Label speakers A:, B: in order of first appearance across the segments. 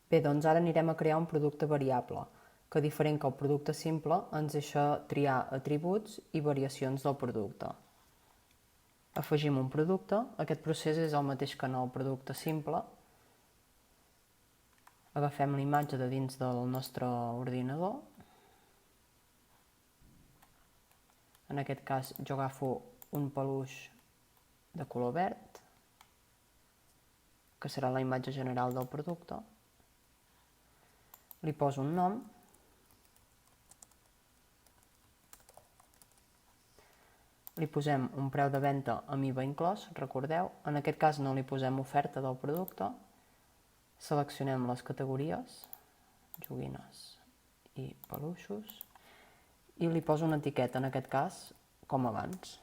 A: Bé, doncs ara anirem a crear un producte variable, que diferent que el producte simple ens deixa triar atributs i variacions del producte. Afegim un producte, aquest procés és el mateix que en el producte simple. Agafem la imatge de dins del nostre ordinador. En aquest cas jo agafo un peluix de color verd, que serà la imatge general del producte. Li poso un nom. Li posem un preu de venda amb IVA inclòs, recordeu. En aquest cas no li posem oferta del producte. Seleccionem les categories, joguines i peluixos, i li poso una etiqueta, en aquest cas, com abans.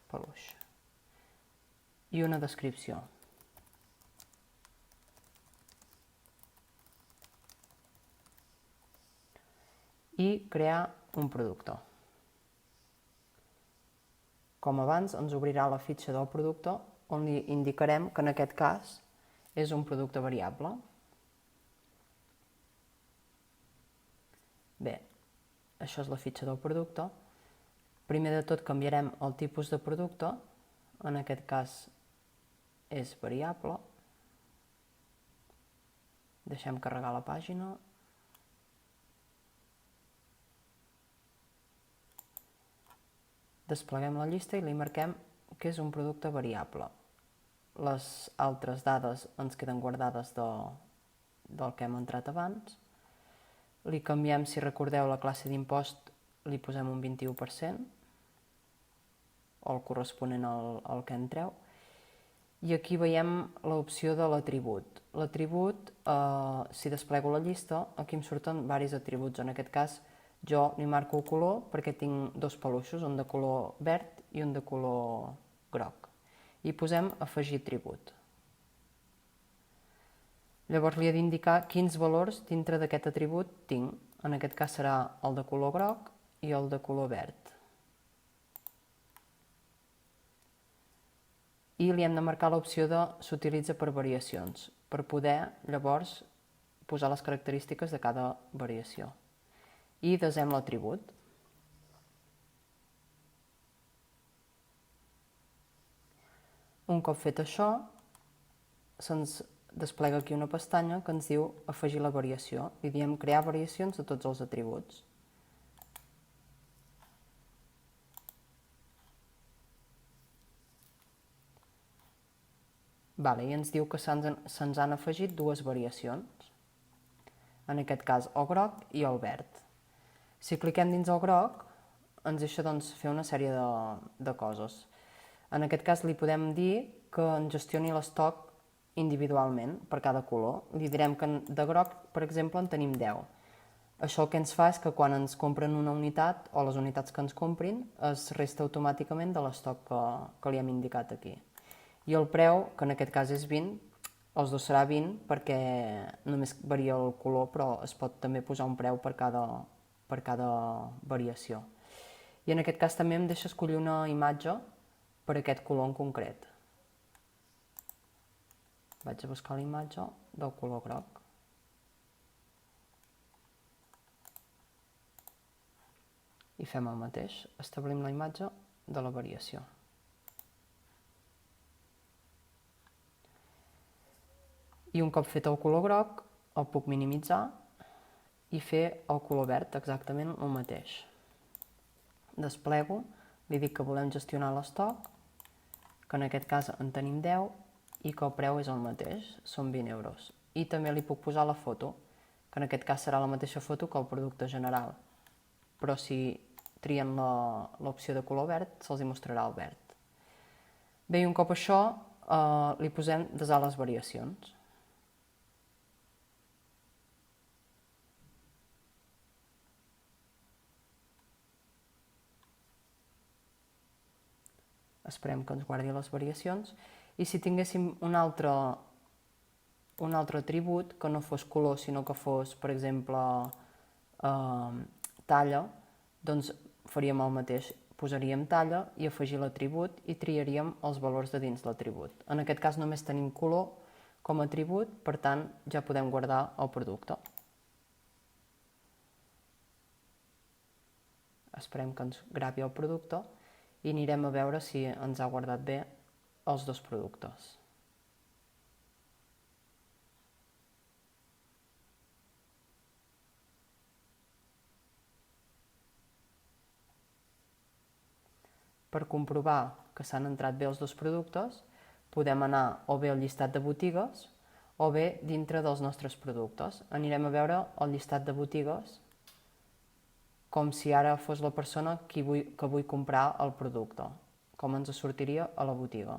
A: Peluix. I una descripció. I crear un producte. Com abans, ens obrirà la fitxa del producte on li indicarem que en aquest cas és un producte variable. Bé, això és la fitxa del producte. Primer de tot canviarem el tipus de producte, en aquest cas és variable. Deixem carregar la pàgina. Despleguem la llista i li marquem que és un producte variable. Les altres dades ens queden guardades del que hem entrat abans. Li canviem, si recordeu, la classe d'impost, li posem un 21%, o el corresponent al que entreu. I aquí veiem l'opció de l'atribut. L'atribut, si desplego la llista, aquí em surten diversos atributs. En aquest cas, jo li marco el color perquè tinc dos peluixos, un de color verd i un de color groc. I posem afegir atribut. Llavors li he d'indicar quins valors dintre d'aquest atribut tinc. En aquest cas serà el de color groc i el de color verd. I li hem de marcar l'opció de s'utilitza per variacions, per poder llavors posar les característiques de cada variació. I desem l'atribut. Un cop fet això, se'ns desplega aquí una pestanya que ens diu afegir la variació. Li diem crear variacions de tots els atributs. I ens diu que se'ns han afegit dues variacions. En aquest cas el groc i el verd. Si cliquem dins el groc, ens deixa fer una sèrie de coses. En aquest cas li podem dir que ens gestioni l'estoc individualment per cada color. Li direm que de groc, per exemple, en tenim 10. Això el que ens fa és que quan ens compren una unitat, o les unitats que ens comprin, es resta automàticament de l'estoc que li hem indicat aquí. I el preu, que en aquest cas és 20, els dos serà 20 perquè només varia el color, però es pot també posar un preu per cada variació. I en aquest cas també em deixa escollir una imatge per aquest color en concret. Vaig a buscar la imatge del color groc. I fem el mateix, establim la imatge de la variació. I un cop fet el color groc, el puc minimitzar i fer el color verd, exactament el mateix. Desplego, li dic que volem gestionar l'estoc, que en aquest cas en tenim 10 i que el preu és el mateix, són 20 euros. I també li puc posar la foto, que en aquest cas serà la mateixa foto que el producte general. Però si trien l'opció de color verd, se'ls mostrarà el verd. Bé, i un cop això, li posem desar les variacions. Esperem que ens guardi les variacions, i si tinguéssim un altre atribut que no fos color, sinó que fos, per exemple, talla, doncs faríem el mateix. Posaríem talla i afegir l'atribut i triaríem els valors de dins l'atribut. En aquest cas només tenim color, com a atribut, per tant ja podem guardar el producte. Esperem que ens gravi el producte i anirem a veure si ens ha guardat bé els dos productes. Per comprovar que s'han entrat bé els dos productes, podem anar o bé al llistat de botigues o bé dintre dels nostres productes. Anirem a veure el llistat de botigues com si ara fos la persona que vull comprar el producte, com ens sortiria a la botiga.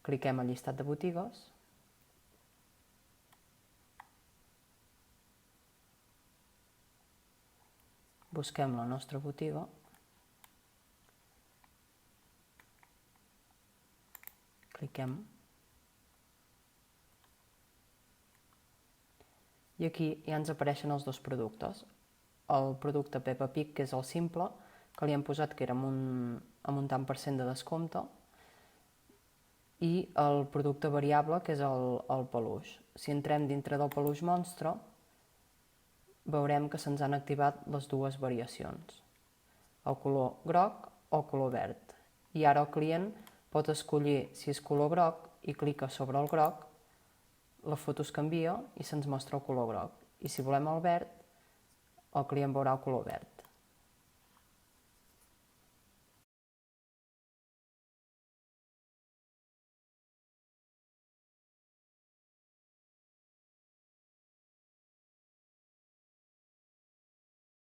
A: Cliquem al llistat de botigues. Busquem la nostra botiga. Cliquem. I aquí ja ens apareixen els dos productes. El producte Peppa Pig, que és el simple, que li hem posat que era amb un tant per cent de descompte, i el producte variable, que és el peluix. Si entrem dintre del peluix monstre, veurem que se'ns han activat les dues variacions, el color groc o color verd. I ara el client pot escollir si és color groc i clica sobre el groc, la foto es canvia i se'ns mostra el color groc. I si volem el verd, el client veurà el color verd.